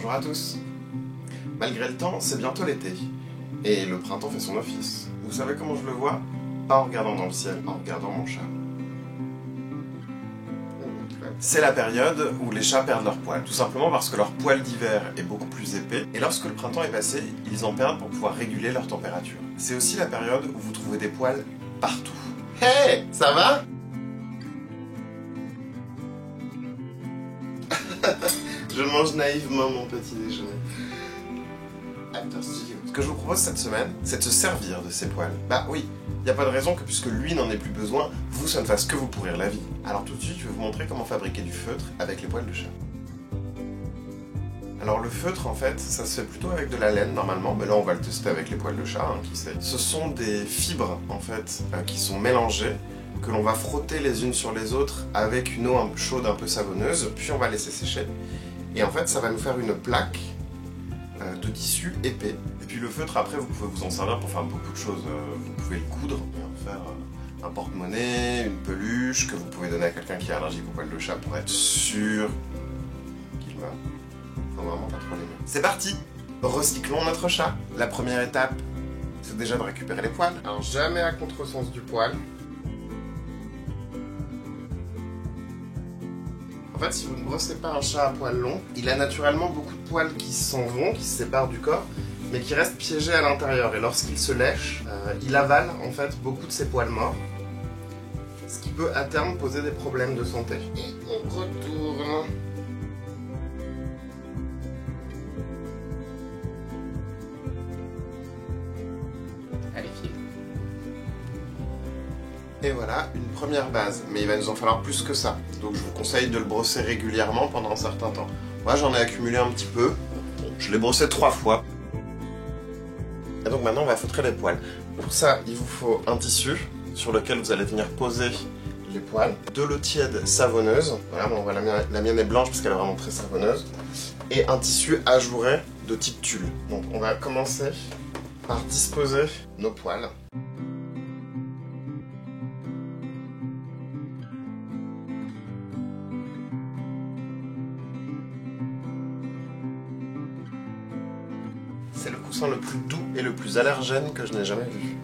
Bonjour à tous. Malgré le temps, c'est bientôt l'été. Et le printemps fait son office. Vous savez comment je le vois? Pas en regardant dans le ciel, en regardant mon chat. C'est la période où les chats perdent leur poil, tout simplement parce que leur poil d'hiver est beaucoup plus épais, et lorsque le printemps est passé, ils en perdent pour pouvoir réguler leur température. C'est aussi la période où vous trouvez des poils partout. Hey, ça va? Je mange naïvement mon petit déjeuner. Acteur studio. Ce que je vous propose cette semaine, c'est de se servir de ces poils. Bah oui, il n'y a pas de raison que puisque lui n'en ait plus besoin, vous, ça ne fasse que vous pourrir la vie. Alors tout de suite, je vais vous montrer comment fabriquer du feutre avec les poils de chat. Alors le feutre, en fait, ça se fait plutôt avec de la laine normalement, mais là on va le tester avec les poils de chat, qui sait. Ce sont des fibres, en fait, qui sont mélangées, que l'on va frotter les unes sur les autres avec une eau chaude un peu savonneuse, puis on va laisser sécher. Et en fait, ça va nous faire une plaque de tissu épais. Et puis le feutre, après, vous pouvez vous en servir pour faire beaucoup de choses. Vous pouvez le coudre, et en faire un porte-monnaie, une peluche, que vous pouvez donner à quelqu'un qui est allergique aux poils de chat pour être sûr qu'il meurt. Faut vraiment pas trop l'aimer. C'est parti! Recyclons notre chat. La première étape, c'est déjà de récupérer les poils. Alors jamais à contresens du poil. En fait, si vous ne brossez pas un chat à poils longs, il a naturellement beaucoup de poils qui s'en vont, qui se séparent du corps, mais qui restent piégés à l'intérieur. Et lorsqu'il se lèche, il avale en fait beaucoup de ses poils morts, ce qui peut à terme poser des problèmes de santé. Et on retourne. Allez, file. Et voilà, une première base, mais il va nous en falloir plus que ça. Donc je vous conseille de le brosser régulièrement pendant un certain temps. Moi j'en ai accumulé un petit peu, je l'ai brossé 3 fois. Et donc maintenant on va feutrer les poils. Pour ça, il vous faut un tissu sur lequel vous allez venir poser les poils, de l'eau tiède savonneuse, voilà, bon, la mienne est blanche parce qu'elle est vraiment très savonneuse, et un tissu ajouré de type tulle. Donc on va commencer par disposer nos poils. C'est le coussin le plus doux et le plus allergène que je n'ai jamais vu.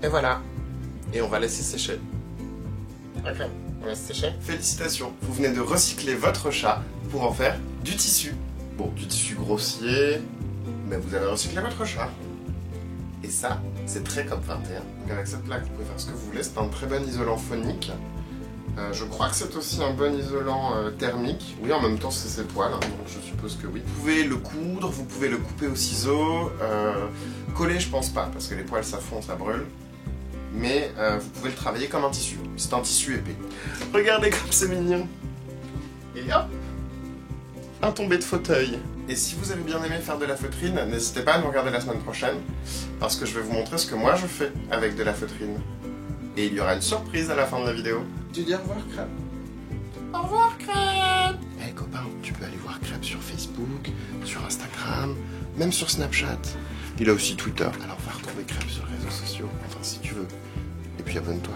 Et voilà. Et on va laisser sécher. Ok, on laisse sécher. Félicitations, vous venez de recycler votre chat pour en faire du tissu. Bon, du tissu grossier, mais vous avez recyclé votre chat. Et ça, c'est très COP21. Donc avec cette plaque, vous pouvez faire ce que vous voulez. C'est un très bon isolant phonique. Je crois que c'est aussi un bon isolant thermique. Oui, en même temps, c'est ses poils, hein, donc je suppose que oui. Vous pouvez le coudre, vous pouvez le couper au ciseau. Coller, je pense pas, parce que les poils, ça fond, ça brûle. Mais vous pouvez le travailler comme un tissu. C'est un tissu épais. Regardez comme c'est mignon. Et hop, un tombé de fauteuil. Et si vous avez bien aimé faire de la feutrine, n'hésitez pas à nous regarder la semaine prochaine, parce que je vais vous montrer ce que moi je fais avec de la feutrine. Et il y aura une surprise à la fin de la vidéo. Tu dis au revoir, Crêpe? Au revoir, Crêpe! Hey copain, tu peux aller voir Crêpe sur Facebook, sur Instagram, même sur Snapchat. Il a aussi Twitter. Alors va retrouver Crêpe sur les réseaux sociaux, enfin si tu veux. Et puis abonne-toi.